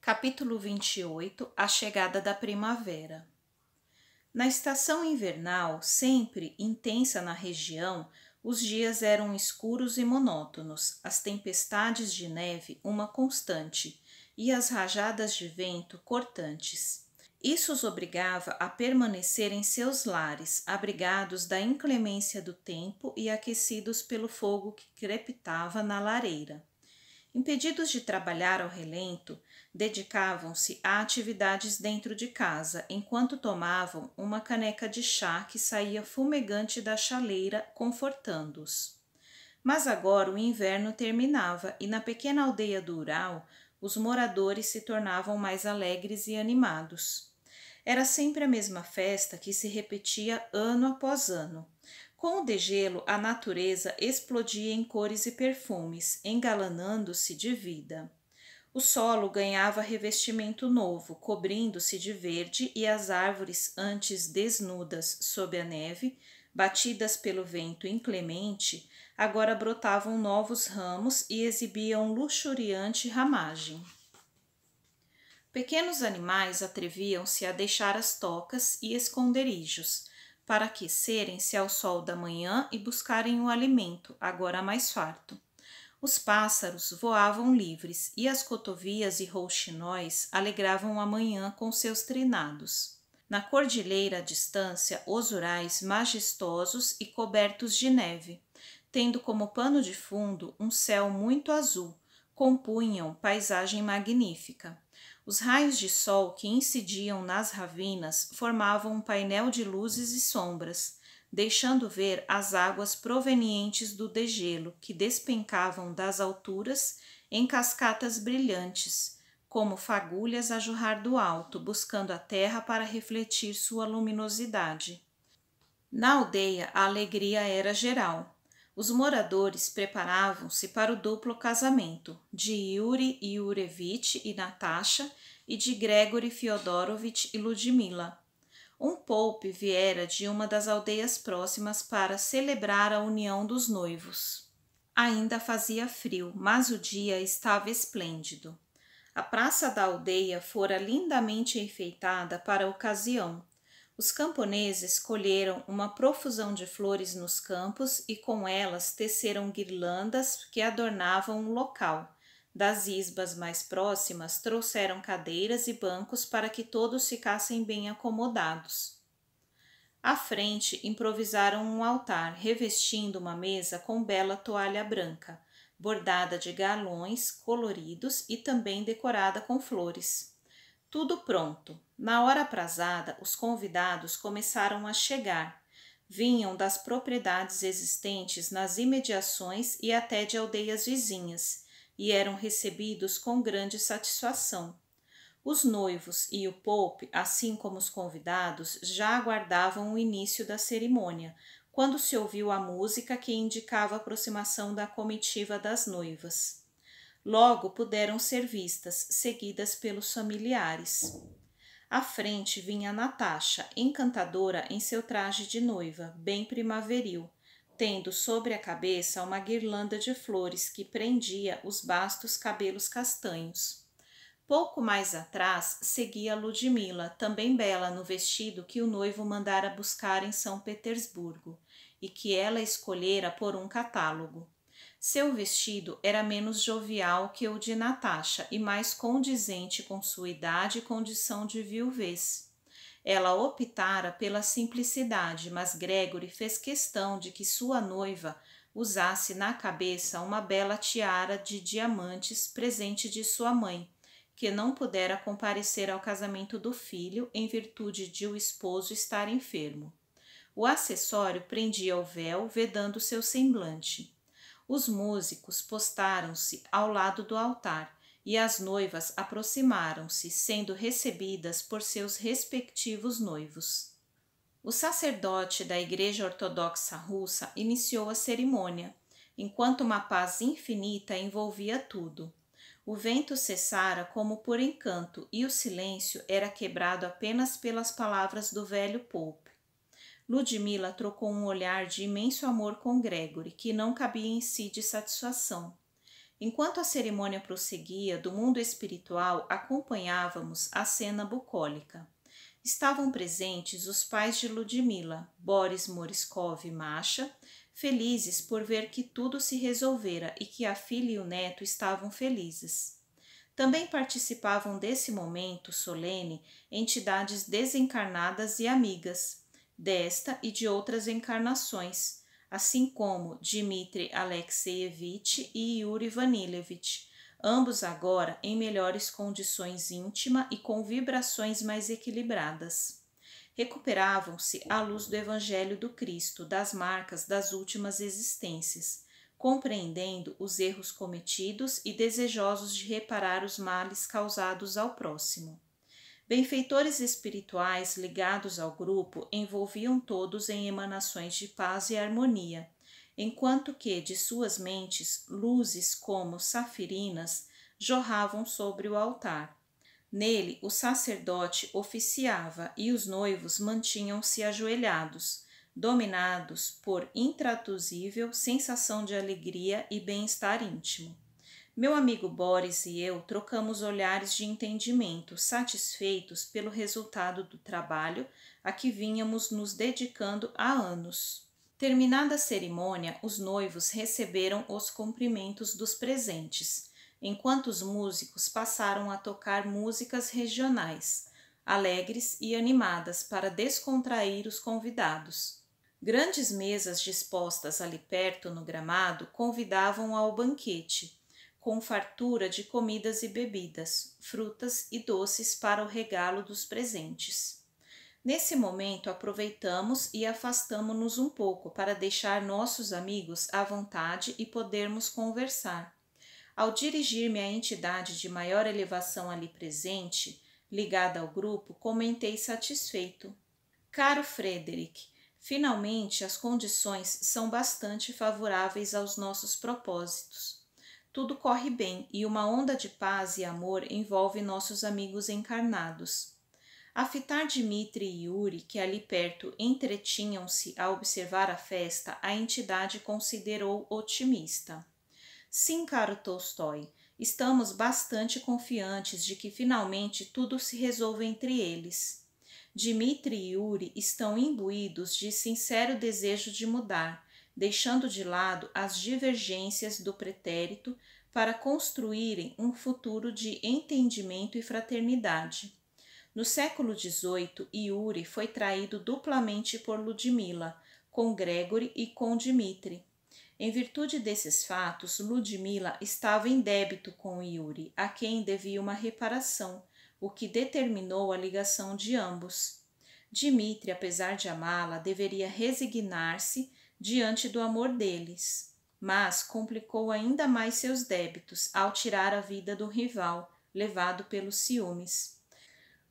Capítulo 28 A chegada da primavera. Na estação invernal, sempre intensa na região, os dias eram escuros e monótonos, as tempestades de neve uma constante e as rajadas de vento cortantes. Isso os obrigava a permanecer em seus lares, abrigados da inclemência do tempo e aquecidos pelo fogo que crepitava na lareira. Impedidos de trabalhar ao relento, dedicavam-se a atividades dentro de casa, enquanto tomavam uma caneca de chá que saía fumegante da chaleira, confortando-os. Mas agora o inverno terminava e na pequena aldeia do Ural, os moradores se tornavam mais alegres e animados. Era sempre a mesma festa que se repetia ano após ano. Com o degelo, a natureza explodia em cores e perfumes, engalanando-se de vida. O solo ganhava revestimento novo, cobrindo-se de verde, e as árvores, antes desnudas sob a neve, batidas pelo vento inclemente, agora brotavam novos ramos e exibiam luxuriante ramagem. Pequenos animais atreviam-se a deixar as tocas e esconderijos, para aquecerem-se ao sol da manhã e buscarem o alimento, agora mais farto. Os pássaros voavam livres e as cotovias e rouxinóis alegravam a manhã com seus trinados. Na cordilheira à distância, os urais majestosos e cobertos de neve, tendo como pano de fundo um céu muito azul, compunham paisagem magnífica. Os raios de sol que incidiam nas ravinas formavam um painel de luzes e sombras, deixando ver as águas provenientes do degelo que despencavam das alturas em cascatas brilhantes, como fagulhas a jorrar do alto, buscando a terra para refletir sua luminosidade. Na aldeia, a alegria era geral. Os moradores preparavam-se para o duplo casamento, de Yuri Yurevich e Natasha e de Gregory Fyodorovich e Ludmila. Um pope viera de uma das aldeias próximas para celebrar a união dos noivos. Ainda fazia frio, mas o dia estava esplêndido. A praça da aldeia fora lindamente enfeitada para a ocasião. Os camponeses colheram uma profusão de flores nos campos e com elas teceram guirlandas que adornavam o local. Das isbas mais próximas trouxeram cadeiras e bancos para que todos ficassem bem acomodados. À frente improvisaram um altar, revestindo uma mesa com bela toalha branca, bordada de galões coloridos e também decorada com flores. Tudo pronto. Na hora aprazada, os convidados começaram a chegar. Vinham das propriedades existentes nas imediações e até de aldeias vizinhas, e eram recebidos com grande satisfação. Os noivos e o pope, assim como os convidados, já aguardavam o início da cerimônia, quando se ouviu a música que indicava a aproximação da comitiva das noivas. Logo puderam ser vistas, seguidas pelos familiares. À frente vinha Natasha, encantadora em seu traje de noiva, bem primaveril, tendo sobre a cabeça uma guirlanda de flores que prendia os bastos cabelos castanhos. Pouco mais atrás seguia Ludmila, também bela no vestido que o noivo mandara buscar em São Petersburgo e que ela escolhera por um catálogo. Seu vestido era menos jovial que o de Natasha e mais condizente com sua idade e condição de viuvez. Ela optara pela simplicidade, mas Gregory fez questão de que sua noiva usasse na cabeça uma bela tiara de diamantes, presente de sua mãe, que não pudera comparecer ao casamento do filho em virtude de o esposo estar enfermo. O acessório prendia o véu, vedando seu semblante. Os músicos postaram-se ao lado do altar e as noivas aproximaram-se, sendo recebidas por seus respectivos noivos. O sacerdote da Igreja Ortodoxa Russa iniciou a cerimônia, enquanto uma paz infinita envolvia tudo. O vento cessara como por encanto e o silêncio era quebrado apenas pelas palavras do velho pope. Ludmila trocou um olhar de imenso amor com Gregory, que não cabia em si de satisfação. Enquanto a cerimônia prosseguia, do mundo espiritual acompanhávamos a cena bucólica. Estavam presentes os pais de Ludmila, Boris Moreskov e Masha, felizes por ver que tudo se resolvera e que a filha e o neto estavam felizes. Também participavam desse momento solene entidades desencarnadas e amigas, desta e de outras encarnações, assim como Dmitri Alexeyevich e Yuri Vanillevich, ambos agora em melhores condições íntima e com vibrações mais equilibradas. Recuperavam-se à luz do Evangelho do Cristo, das marcas das últimas existências, compreendendo os erros cometidos e desejosos de reparar os males causados ao próximo. Benfeitores espirituais ligados ao grupo envolviam todos em emanações de paz e harmonia, enquanto que de suas mentes luzes como safirinas jorravam sobre o altar. Nele o sacerdote oficiava e os noivos mantinham-se ajoelhados, dominados por intraduzível sensação de alegria e bem-estar íntimo. Meu amigo Boris e eu trocamos olhares de entendimento, satisfeitos pelo resultado do trabalho a que vínhamos nos dedicando há anos. Terminada a cerimônia, os noivos receberam os cumprimentos dos presentes, enquanto os músicos passaram a tocar músicas regionais, alegres e animadas para descontrair os convidados. Grandes mesas dispostas ali perto no gramado convidavam ao banquete, com fartura de comidas e bebidas, frutas e doces para o regalo dos presentes. Nesse momento aproveitamos e afastamo-nos um pouco para deixar nossos amigos à vontade e podermos conversar. Ao dirigir-me à entidade de maior elevação ali presente, ligada ao grupo, comentei satisfeito: Caro Frederick, finalmente as condições são bastante favoráveis aos nossos propósitos. Tudo corre bem e uma onda de paz e amor envolve nossos amigos encarnados. A fitar Dmitri e Yuri, que ali perto entretinham-se a observar a festa, a entidade considerou otimista. Sim, caro Tolstói, estamos bastante confiantes de que finalmente tudo se resolva entre eles. Dmitri e Yuri estão imbuídos de sincero desejo de mudar, deixando de lado as divergências do pretérito para construírem um futuro de entendimento e fraternidade. No século XVIII, Yuri foi traído duplamente por Ludmila, com Gregory e com Dmitri. Em virtude desses fatos, Ludmila estava em débito com Yuri, a quem devia uma reparação, o que determinou a ligação de ambos. Dmitri, apesar de amá-la, deveria resignar-se diante do amor deles, mas complicou ainda mais seus débitos ao tirar a vida do rival, levado pelos ciúmes.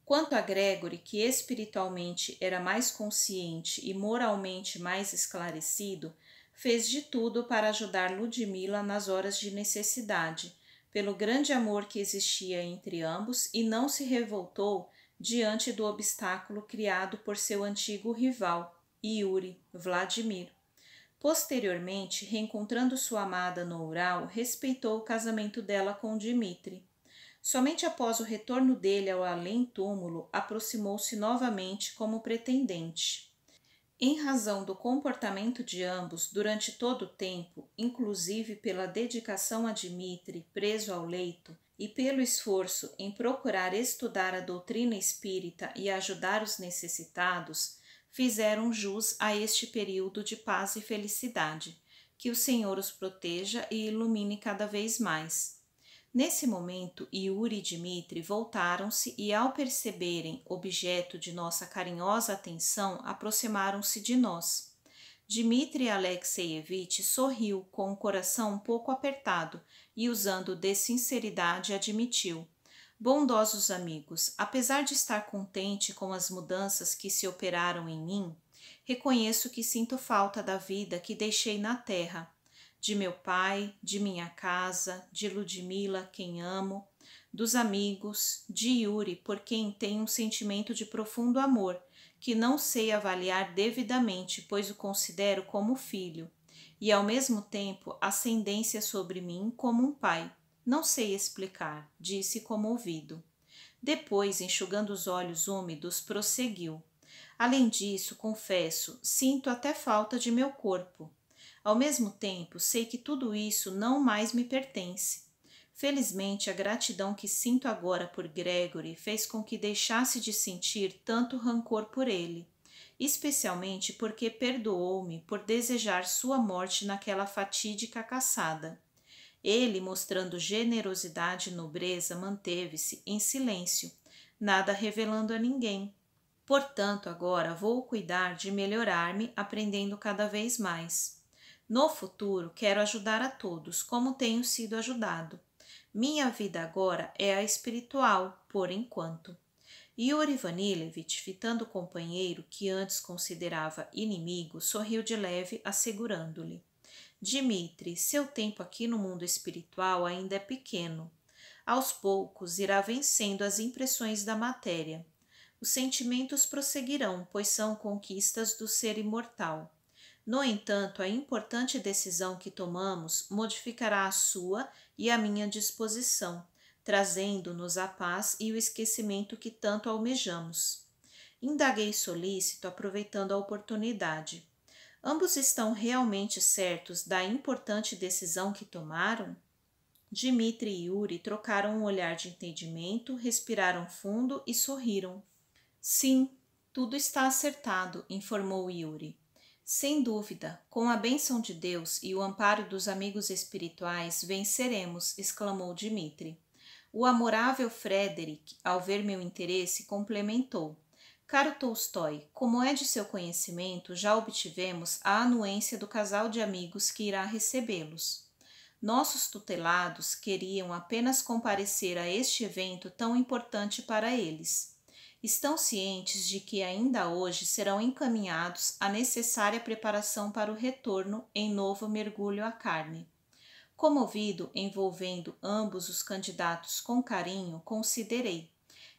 Quanto a Gregory, que espiritualmente era mais consciente e moralmente mais esclarecido, fez de tudo para ajudar Ludmila nas horas de necessidade, pelo grande amor que existia entre ambos, e não se revoltou diante do obstáculo criado por seu antigo rival, Yuri Vladimir. Posteriormente, reencontrando sua amada no Ural, respeitou o casamento dela com Dmitri. Somente após o retorno dele ao além-túmulo, aproximou-se novamente como pretendente. Em razão do comportamento de ambos durante todo o tempo, inclusive pela dedicação a Dmitri preso ao leito e pelo esforço em procurar estudar a doutrina espírita e ajudar os necessitados, fizeram jus a este período de paz e felicidade. Que o Senhor os proteja e ilumine cada vez mais. Nesse momento, Yuri e Dmitri voltaram-se e, ao perceberem objeto de nossa carinhosa atenção, aproximaram-se de nós. Dmitri Alexeyevich sorriu com o coração um pouco apertado e, usando de sinceridade, admitiu: Bondosos amigos, apesar de estar contente com as mudanças que se operaram em mim, reconheço que sinto falta da vida que deixei na terra, de meu pai, de minha casa, de Ludmila, quem amo, dos amigos, de Yuri, por quem tenho um sentimento de profundo amor, que não sei avaliar devidamente, pois o considero como filho, e ao mesmo tempo ascendência sobre mim como um pai. Não sei explicar, disse comovido. Depois, enxugando os olhos úmidos, prosseguiu. Além disso, confesso, sinto até falta de meu corpo. Ao mesmo tempo, sei que tudo isso não mais me pertence. Felizmente, a gratidão que sinto agora por Gregory fez com que deixasse de sentir tanto rancor por ele, especialmente porque perdoou-me por desejar sua morte naquela fatídica caçada. Ele, mostrando generosidade e nobreza, manteve-se em silêncio, nada revelando a ninguém. Portanto, agora vou cuidar de melhorar-me, aprendendo cada vez mais. No futuro, quero ajudar a todos, como tenho sido ajudado. Minha vida agora é a espiritual, por enquanto. Yuri Vanillevich, fitando o companheiro que antes considerava inimigo, sorriu de leve, assegurando-lhe: Dmitri, seu tempo aqui no mundo espiritual ainda é pequeno. Aos poucos irá vencendo as impressões da matéria. Os sentimentos prosseguirão, pois são conquistas do ser imortal. No entanto, a importante decisão que tomamos modificará a sua e a minha disposição, trazendo-nos a paz e o esquecimento que tanto almejamos. Indaguei solícito, aproveitando a oportunidade. Ambos estão realmente certos da importante decisão que tomaram? Dmitri e Yuri trocaram um olhar de entendimento, respiraram fundo e sorriram. Sim, tudo está acertado, informou Yuri. Sem dúvida, com a bênção de Deus e o amparo dos amigos espirituais, venceremos, exclamou Dmitri. O amorável Frederic, ao ver meu interesse, complementou. Caro Tolstói, como é de seu conhecimento, já obtivemos a anuência do casal de amigos que irá recebê-los. Nossos tutelados queriam apenas comparecer a este evento tão importante para eles. Estão cientes de que ainda hoje serão encaminhados a necessária preparação para o retorno em novo mergulho à carne. Comovido, envolvendo ambos os candidatos com carinho, considerei.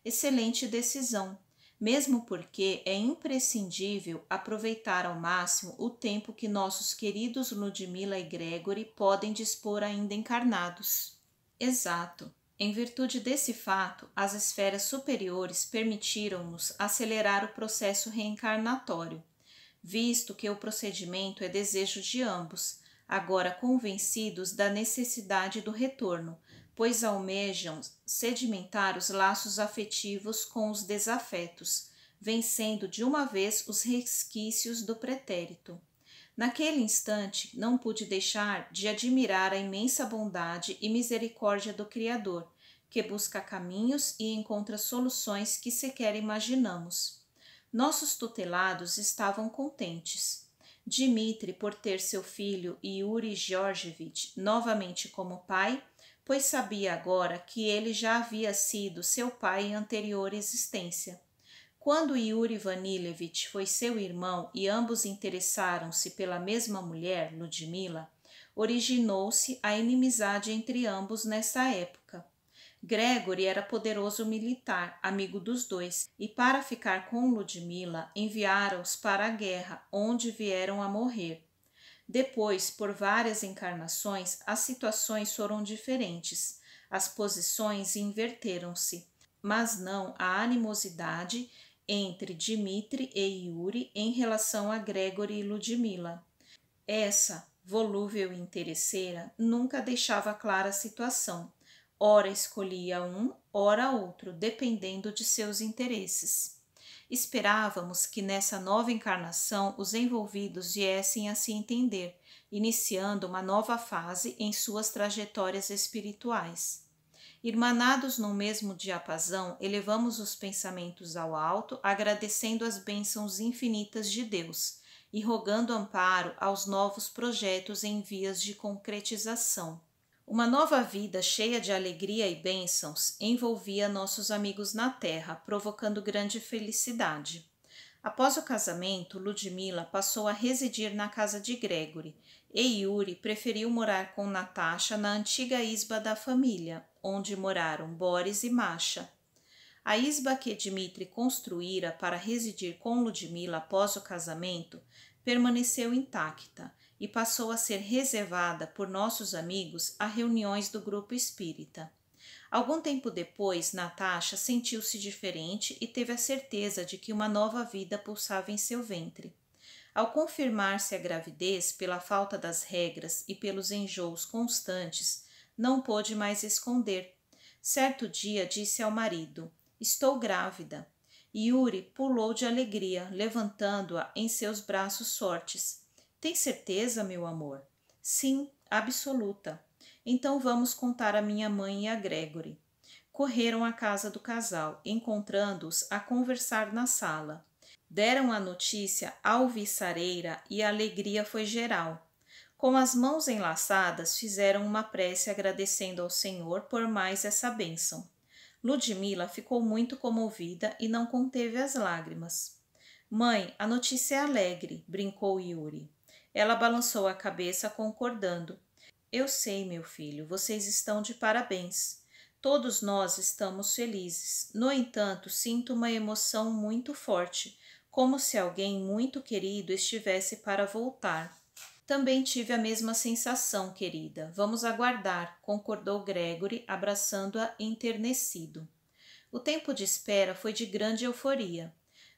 Excelente decisão, mesmo porque é imprescindível aproveitar ao máximo o tempo que nossos queridos Ludmila e Gregory podem dispor ainda encarnados. Exato. Em virtude desse fato, as esferas superiores permitiram-nos acelerar o processo reencarnatório, visto que o procedimento é desejo de ambos, agora convencidos da necessidade do retorno, pois almejam sedimentar os laços afetivos com os desafetos, vencendo de uma vez os resquícios do pretérito. Naquele instante, não pude deixar de admirar a imensa bondade e misericórdia do Criador, que busca caminhos e encontra soluções que sequer imaginamos. Nossos tutelados estavam contentes. Dmitri, por ter seu filho Yuri Georgievich novamente como pai, pois sabia agora que ele já havia sido seu pai em anterior existência. Quando Yuri Vanillevich foi seu irmão e ambos interessaram-se pela mesma mulher, Ludmila, originou-se a inimizade entre ambos nessa época. Gregory era poderoso militar, amigo dos dois, e para ficar com Ludmila enviara-os para a guerra, onde vieram a morrer. Depois, por várias encarnações, as situações foram diferentes, as posições inverteram-se, mas não a animosidade entre Dmitri e Yuri em relação a Gregory e Ludmila. Essa, volúvel e interesseira, nunca deixava clara a situação. Ora escolhia um, ora outro, dependendo de seus interesses. Esperávamos que nessa nova encarnação os envolvidos viessem a se entender, iniciando uma nova fase em suas trajetórias espirituais. Irmanados no mesmo diapasão, elevamos os pensamentos ao alto, agradecendo as bênçãos infinitas de Deus e rogando amparo aos novos projetos em vias de concretização. Uma nova vida cheia de alegria e bênçãos envolvia nossos amigos na terra, provocando grande felicidade. Após o casamento, Ludmila passou a residir na casa de Gregory e Yuri preferiu morar com Natasha na antiga isba da família, onde moraram Boris e Masha. A isba que Dmitri construíra para residir com Ludmila após o casamento permaneceu intacta e passou a ser reservada por nossos amigos a reuniões do grupo espírita. Algum tempo depois, Natasha sentiu-se diferente e teve a certeza de que uma nova vida pulsava em seu ventre. Ao confirmar-se a gravidez pela falta das regras e pelos enjoos constantes, não pôde mais esconder. Certo dia disse ao marido: "Estou grávida." Yuri pulou de alegria, levantando-a em seus braços fortes. "Tem certeza, meu amor?" "Sim, absoluta." "Então vamos contar à minha mãe e a Gregory." Correram à casa do casal, encontrando-os a conversar na sala. Deram a notícia alvissareira e a alegria foi geral. Com as mãos enlaçadas, fizeram uma prece agradecendo ao Senhor por mais essa bênção. Ludmila ficou muito comovida e não conteve as lágrimas. "Mãe, a notícia é alegre", brincou Yuri. Ela balançou a cabeça, concordando. "Eu sei, meu filho, vocês estão de parabéns. Todos nós estamos felizes. No entanto, sinto uma emoção muito forte, como se alguém muito querido estivesse para voltar." "Também tive a mesma sensação, querida. Vamos aguardar", concordou Gregory, abraçando-a enternecido. O tempo de espera foi de grande euforia.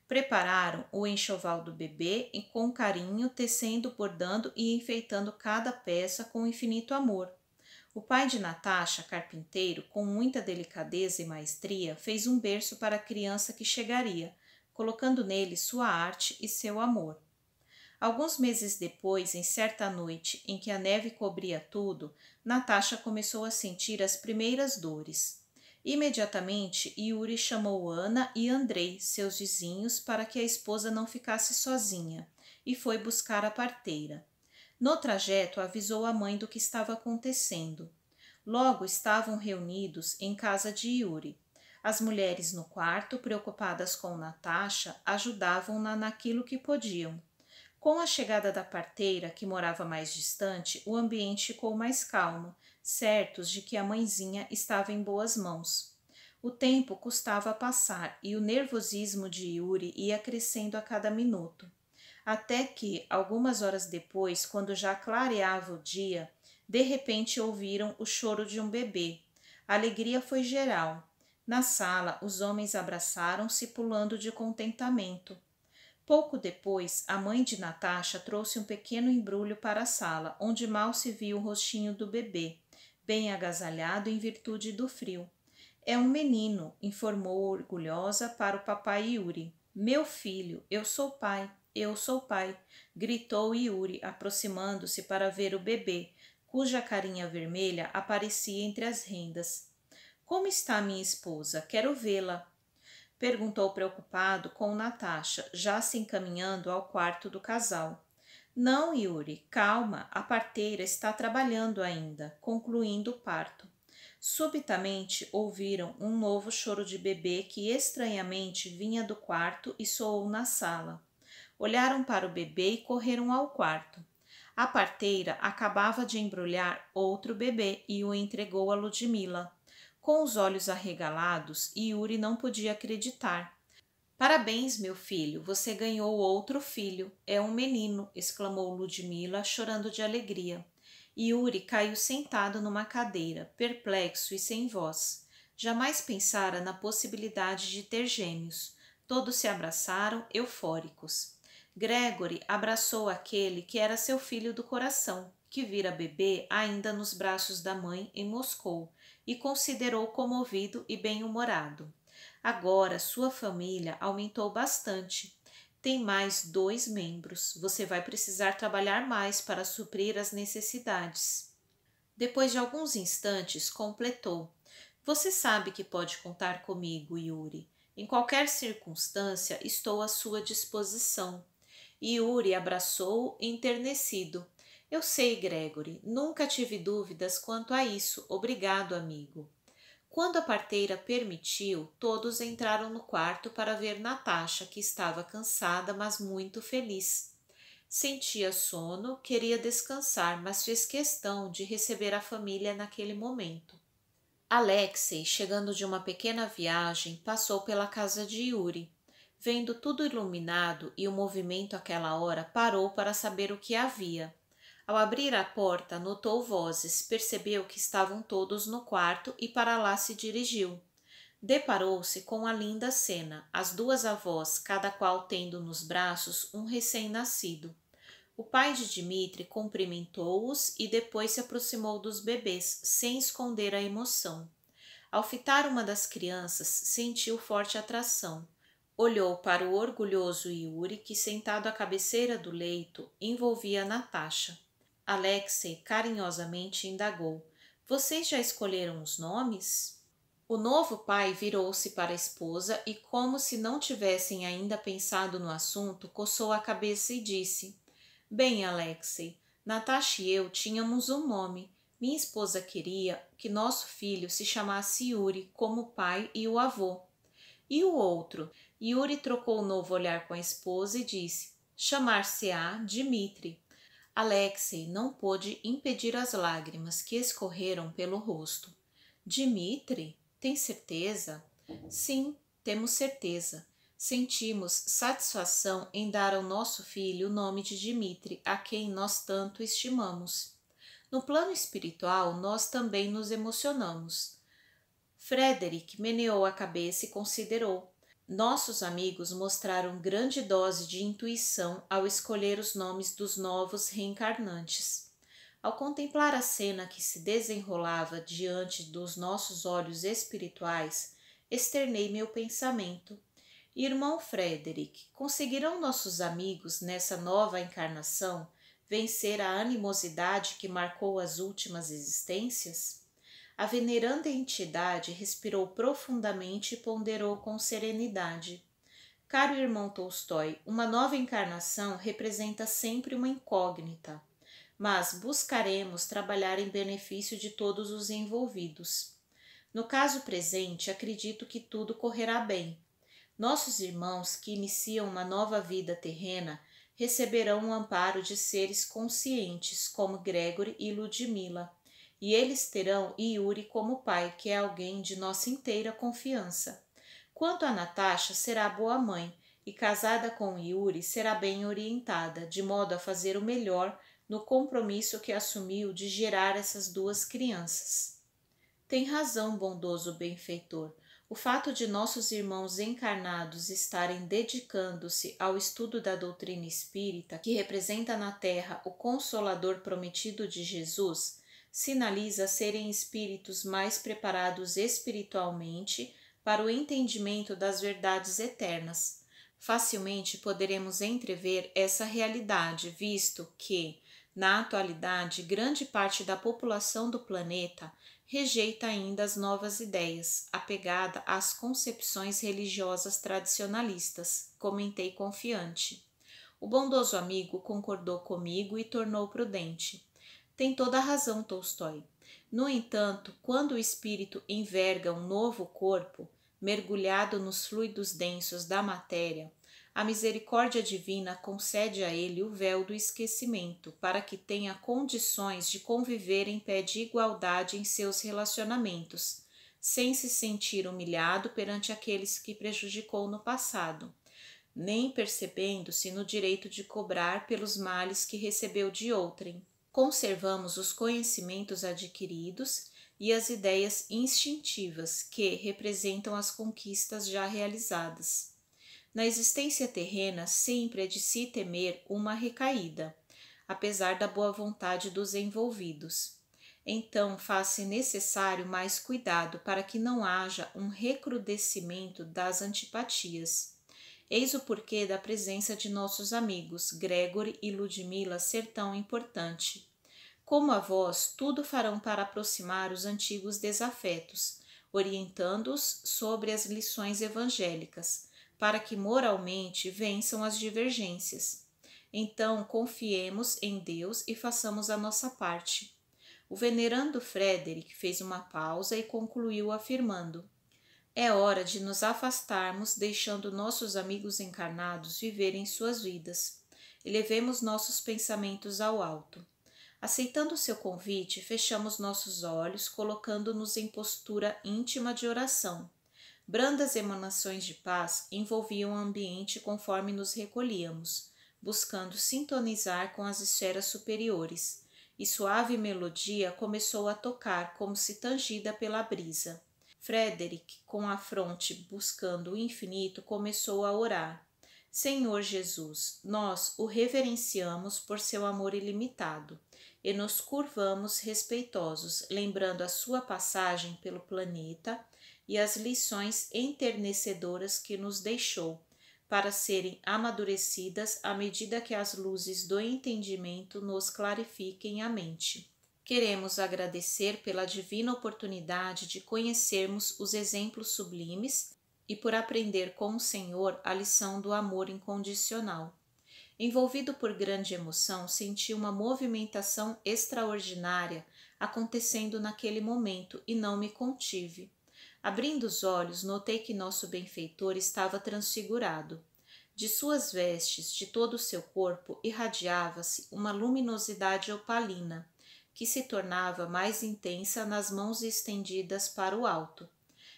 Prepararam o enxoval do bebê e com carinho, tecendo, bordando e enfeitando cada peça com infinito amor. O pai de Natasha, carpinteiro, com muita delicadeza e maestria, fez um berço para a criança que chegaria, colocando nele sua arte e seu amor. Alguns meses depois, em certa noite em que a neve cobria tudo, Natasha começou a sentir as primeiras dores. Imediatamente, Yuri chamou Ana e Andrei, seus vizinhos, para que a esposa não ficasse sozinha, e foi buscar a parteira. No trajeto, avisou a mãe do que estava acontecendo. Logo estavam reunidos em casa de Yuri. As mulheres no quarto, preocupadas com Natasha, ajudavam-na naquilo que podiam. Com a chegada da parteira, que morava mais distante, o ambiente ficou mais calmo, certos de que a mãezinha estava em boas mãos. O tempo custava a passar e o nervosismo de Yuri ia crescendo a cada minuto. Até que, algumas horas depois, quando já clareava o dia, de repente ouviram o choro de um bebê. A alegria foi geral. Na sala, os homens abraçaram-se, pulando de contentamento. Pouco depois, a mãe de Natasha trouxe um pequeno embrulho para a sala, onde mal se via o rostinho do bebê, bem agasalhado em virtude do frio. "É um menino", informou orgulhosa para o papai Yuri. "Meu filho, eu sou pai, eu sou pai", gritou Yuri, aproximando-se para ver o bebê, cuja carinha vermelha aparecia entre as rendas. "Como está minha esposa? Quero vê-la", perguntou preocupado com Natasha, já se encaminhando ao quarto do casal. "Não, Yuri, calma, a parteira está trabalhando ainda, concluindo o parto." Subitamente ouviram um novo choro de bebê que estranhamente vinha do quarto e soou na sala. Olharam para o bebê e correram ao quarto. A parteira acabava de embrulhar outro bebê e o entregou a Ludmila. Com os olhos arregalados, Yuri não podia acreditar. "Parabéns, meu filho, você ganhou outro filho. É um menino", exclamou Ludmila, chorando de alegria. Yuri caiu sentado numa cadeira, perplexo e sem voz. Jamais pensara na possibilidade de ter gêmeos. Todos se abraçaram, eufóricos. Gregory abraçou aquele que era seu filho do coração, que vira bebê ainda nos braços da mãe em Moscou, e considerou comovido e bem-humorado. Agora sua família aumentou bastante. Tem mais 2 membros. Você vai precisar trabalhar mais para suprir as necessidades. Depois de alguns instantes, completou: "Você sabe que pode contar comigo, Yuri. Em qualquer circunstância, estou à sua disposição." Yuri abraçou-o enternecido. "Eu sei, Gregory. Nunca tive dúvidas quanto a isso. Obrigado, amigo." Quando a parteira permitiu, todos entraram no quarto para ver Natasha, que estava cansada, mas muito feliz. Sentia sono, queria descansar, mas fez questão de receber a família naquele momento. Alexei, chegando de uma pequena viagem, passou pela casa de Yuri. Vendo tudo iluminado e o movimento àquela hora, parou para saber o que havia. Ao abrir a porta, notou vozes, percebeu que estavam todos no quarto e para lá se dirigiu. Deparou-se com a linda cena, as duas avós, cada qual tendo nos braços um recém-nascido. O pai de Dmitri cumprimentou-os e depois se aproximou dos bebês, sem esconder a emoção. Ao fitar uma das crianças, sentiu forte atração. Olhou para o orgulhoso Yuri, que sentado à cabeceira do leito, envolvia Natasha. Alexei carinhosamente indagou: Vocês já escolheram os nomes? O novo pai virou-se para a esposa e, como se não tivessem ainda pensado no assunto, coçou a cabeça e disse: Bem, Alexei, Natasha e eu tínhamos um nome. Minha esposa queria que nosso filho se chamasse Yuri, como o pai e o avô. E o outro? Yuri trocou um novo olhar com a esposa e disse: Chamar-se-á Dmitri. Alexei não pôde impedir as lágrimas que escorreram pelo rosto. Dmitri? Tem certeza? Sim, temos certeza. Sentimos satisfação em dar ao nosso filho o nome de Dmitri, a quem nós tanto estimamos. No plano espiritual, nós também nos emocionamos. Frederick meneou a cabeça e considerou. Nossos amigos mostraram grande dose de intuição ao escolher os nomes dos novos reencarnantes. Ao contemplar a cena que se desenrolava diante dos nossos olhos espirituais, externei meu pensamento. Irmão Frederick, conseguirão nossos amigos, nessa nova encarnação, vencer a animosidade que marcou as últimas existências? A veneranda entidade respirou profundamente e ponderou com serenidade. Caro irmão Tolstói, uma nova encarnação representa sempre uma incógnita, mas buscaremos trabalhar em benefício de todos os envolvidos. No caso presente, acredito que tudo correrá bem. Nossos irmãos que iniciam uma nova vida terrena receberão o amparo de seres conscientes como Gregory e Ludmila, e eles terão Yuri como pai, que é alguém de nossa inteira confiança. Quanto a Natasha, será boa mãe e, casada com Yuri, será bem orientada, de modo a fazer o melhor no compromisso que assumiu de gerar essas duas crianças. Tem razão, bondoso benfeitor. O fato de nossos irmãos encarnados estarem dedicando-se ao estudo da doutrina espírita, que representa na Terra o Consolador prometido de Jesus, sinaliza serem espíritos mais preparados espiritualmente para o entendimento das verdades eternas. Facilmente poderemos entrever essa realidade, visto que, na atualidade, grande parte da população do planeta rejeita ainda as novas ideias, apegada às concepções religiosas tradicionalistas, comentei confiante. O bondoso amigo concordou comigo e tornou prudente. Tem toda a razão, Tolstói. No entanto, quando o espírito enverga um novo corpo, mergulhado nos fluidos densos da matéria, a misericórdia divina concede a ele o véu do esquecimento, para que tenha condições de conviver em pé de igualdade em seus relacionamentos, sem se sentir humilhado perante aqueles que prejudicou no passado, nem percebendo-se no direito de cobrar pelos males que recebeu de outrem. Conservamos os conhecimentos adquiridos e as ideias instintivas que representam as conquistas já realizadas. Na existência terrena, sempre é de se temer uma recaída, apesar da boa vontade dos envolvidos. Então, faz-se necessário mais cuidado para que não haja um recrudescimento das antipatias. Eis o porquê da presença de nossos amigos Gregory e Ludmila ser tão importante. Como avós, tudo farão para aproximar os antigos desafetos, orientando-os sobre as lições evangélicas, para que moralmente vençam as divergências. Então, confiemos em Deus e façamos a nossa parte. O venerando Frederick fez uma pausa e concluiu afirmando: é hora de nos afastarmos, deixando nossos amigos encarnados viverem suas vidas. Elevemos nossos pensamentos ao alto. Aceitando seu convite, fechamos nossos olhos, colocando-nos em postura íntima de oração. Brandas emanações de paz envolviam o ambiente conforme nos recolhíamos. buscando sintonizar com as esferas superiores, e suave melodia começou a tocar como se tangida pela brisa. Frederick, com a fronte buscando o infinito, começou a orar. Senhor Jesus, nós o reverenciamos por seu amor ilimitado e nos curvamos respeitosos, lembrando a sua passagem pelo planeta e as lições enternecedoras que nos deixou, para serem amadurecidas à medida que as luzes do entendimento nos clarifiquem a mente. Queremos agradecer pela divina oportunidade de conhecermos os exemplos sublimes e por aprender com o Senhor a lição do amor incondicional. Envolvido por grande emoção, senti uma movimentação extraordinária acontecendo naquele momento e não me contive. Abrindo os olhos, notei que nosso benfeitor estava transfigurado. De suas vestes, de todo o seu corpo, irradiava-se uma luminosidade opalina, que se tornava mais intensa nas mãos estendidas para o alto.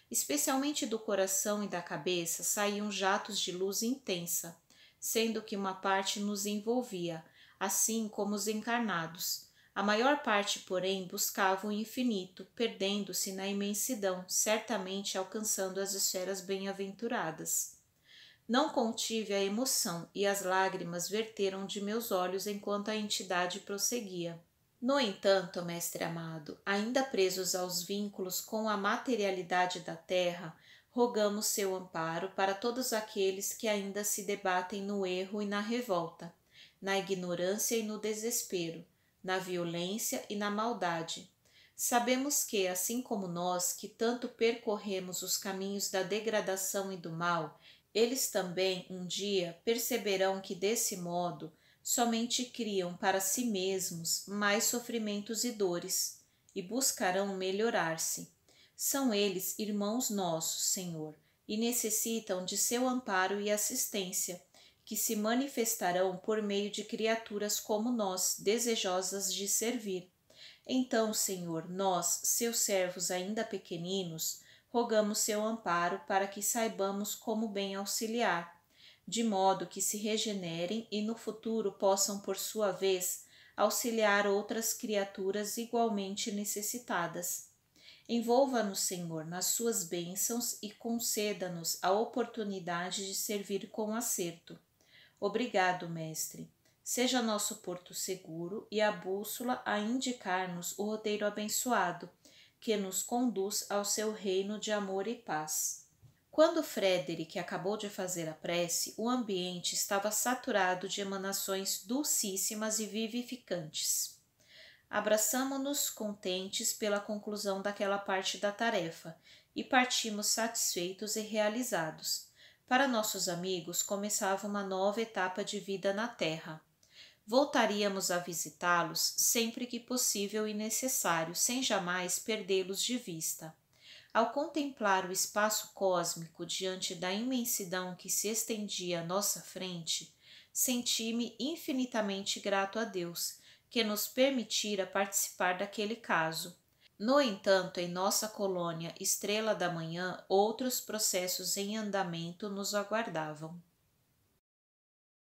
Especialmente do coração e da cabeça saíam jatos de luz intensa, sendo que uma parte nos envolvia, assim como os encarnados. A maior parte, porém, buscava o infinito, perdendo-se na imensidão, certamente alcançando as esferas bem-aventuradas. Não contive a emoção e as lágrimas verteram de meus olhos enquanto a entidade prosseguia. No entanto, mestre amado, ainda presos aos vínculos com a materialidade da terra, rogamos seu amparo para todos aqueles que ainda se debatem no erro e na revolta, na ignorância e no desespero, na violência e na maldade. Sabemos que, assim como nós, que tanto percorremos os caminhos da degradação e do mal, eles também, um dia, perceberão que, desse modo, somente criam para si mesmos mais sofrimentos e dores, e buscarão melhorar-se. São eles irmãos nossos, Senhor, e necessitam de seu amparo e assistência, que se manifestarão por meio de criaturas como nós, desejosas de servir. Então, Senhor, nós, seus servos ainda pequeninos, rogamos seu amparo para que saibamos como bem auxiliar, de modo que se regenerem e no futuro possam, por sua vez, auxiliar outras criaturas igualmente necessitadas. Envolva-nos, Senhor, nas suas bênçãos e conceda-nos a oportunidade de servir com acerto. Obrigado, Mestre. Seja nosso porto seguro e a bússola a indicar-nos o roteiro abençoado, que nos conduz ao seu reino de amor e paz. Quando Frederick acabou de fazer a prece, o ambiente estava saturado de emanações dulcíssimas e vivificantes. Abraçamo-nos contentes pela conclusão daquela parte da tarefa e partimos satisfeitos e realizados. Para nossos amigos começava uma nova etapa de vida na Terra. Voltaríamos a visitá-los sempre que possível e necessário, sem jamais perdê-los de vista. Ao contemplar o espaço cósmico diante da imensidão que se estendia à nossa frente, senti-me infinitamente grato a Deus, que nos permitira participar daquele caso. No entanto, em nossa colônia Estrela da Manhã, outros processos em andamento nos aguardavam.